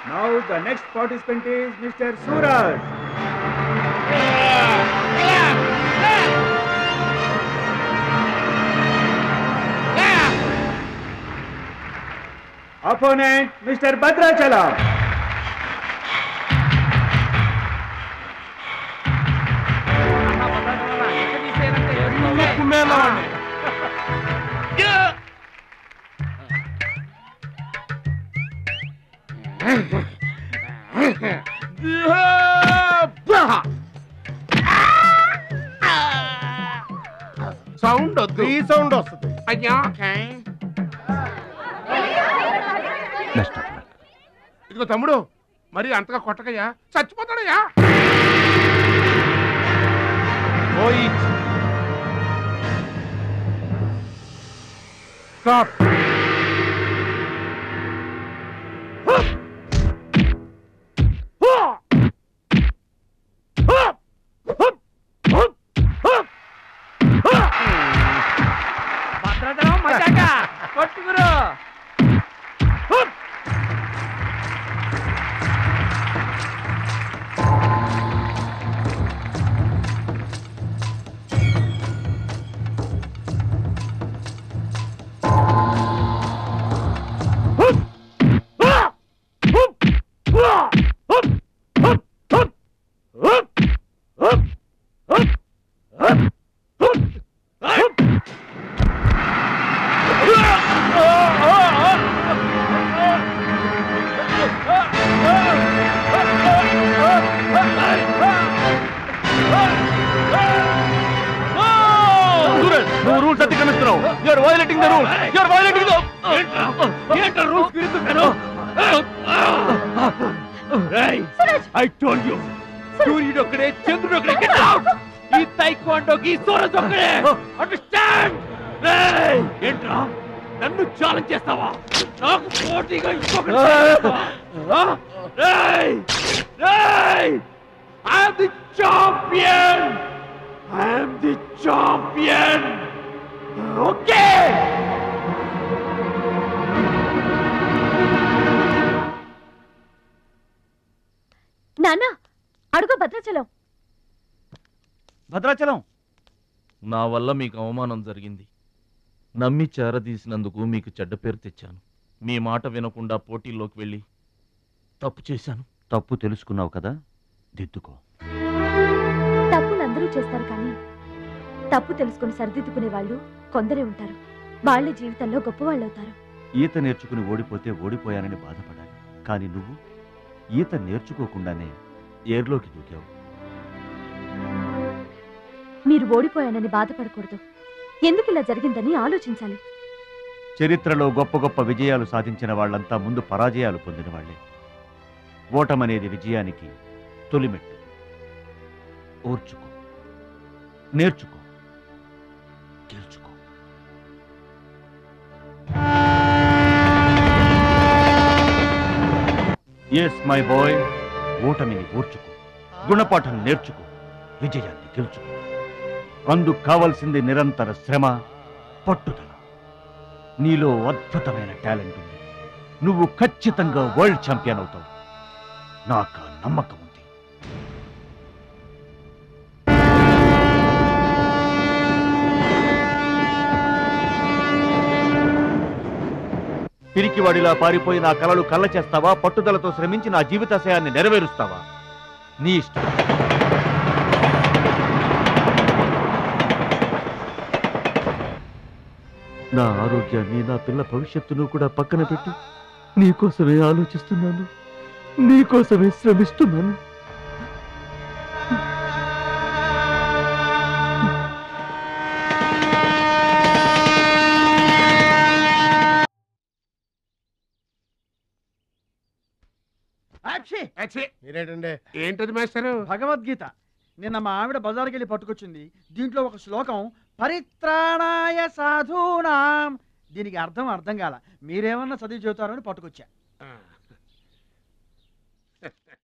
Now the next participant is Mr. Suraj. Opponent, Mr. Bhadrachalam. Sound వద్దు, ఈ sound వస్తుంది. అయ్యా ఇదిగో తమ్ముడు, మరి అంతగా కొట్టకయ్యా, చచ్చిపోతాడయ్యా. స్టాప్. కొట్టుకురు. రూల్స్ అతిక్రమిస్తున్నావు. You are violating the rules. You are violating the rules. విరుద్ధంగాను. ఐ టోల్డ్ యు, సూర్యుడు ఒక్కడే, చంద్రుడు ఒక్కడే. Get out. ఈ తైక్వాండోకి సూరజ్ ఒక్కడే. అండర్స్టాండ్? ఏంట్రా నన్ను ఛాలెంజ్ చేస్తావా? నాకు పోటీగా ఇంకొకటి I am the champion. I am the champion. Okay. నాన్న అడుగు భద్రాచలం. భద్రాచలం, నా వల్ల మీకు అవమానం జరిగింది. నమ్మి చేరదీసినందుకు మీకు చెడ్డ పేరు తెచ్చాను. మీ మాట వినకుండా పోటీల్లోకి వెళ్ళి తప్పు చేశాను. తప్పు తెలుసుకున్నావు కదా, దిద్దుకో. తప్పులు అందరూ చేస్తారు, కానీ తప్పు తెలుసుకుని సరిదిద్దుకునే వాళ్ళు కొందరే ఉంటారు. వాళ్ళే జీవితంలో గొప్పవాళ్ళు అవుతారు. ఈత నేర్చుకుని ఓడిపోతే ఓడిపోయానని బాధపడాలి, కానీ నువ్వు ఈత నేర్చుకోకుండానే ఏర్లోకి దూకావు. మీరు ఓడిపోయానని బాధపడకూడదు. ఎందుకు ఇలా జరిగిందని ఆలోచించాలి. చరిత్రలో గొప్ప గొప్ప విజయాలు సాధించిన వాళ్ళంతా ముందు పరాజయాలు పొందిన వాళ్లే. ఓటమనేది విజయానికి తొలిమెట్టు. ఓర్చుకో, నేర్చుకో, గెలుచుకో. ఎస్ మై బాయ్, ఓటమిని ఓర్చుకో, గుణపాఠం నేర్చుకో, విజయాన్ని గెలుచుకో. అందుకు కావాల్సింది నిరంతర శ్రమ, పట్టుదల. నీలో అద్భుతమైన టాలెంట్ ఉంది. నువ్వు ఖచ్చితంగా వరల్డ్ ఛాంపియన్ అవుతావు. నాకు నమ్మకం ఉంది. పిరికివాడిలా పారిపోయి నా కలలు కళ్ళ చేస్తావా? పట్టుదలతో శ్రమించి నా జీవితాశయాన్ని నెరవేరుస్తావా? నీ ఇష్టం. నా ఆరోగ్యాన్ని, నా పిల్ల భవిష్యత్తును కూడా పక్కన పెట్టి నీకోసమే ఆలోచిస్తున్నాను, నీకోసమే శ్రమిస్తున్నాను. మీరేంటండి? ఏంటది మాస్టారు? భగవద్గీత. నిన్న మా ఆవిడ బజార్కి వెళ్ళి పట్టుకొచ్చింది. దీంట్లో ఒక శ్లోకం పరిత్రాణాయ సాధూనాం. దీనికి అర్థం కాల. మీరేమన్నా చదివి చెబుతారని పట్టుకొచ్చా.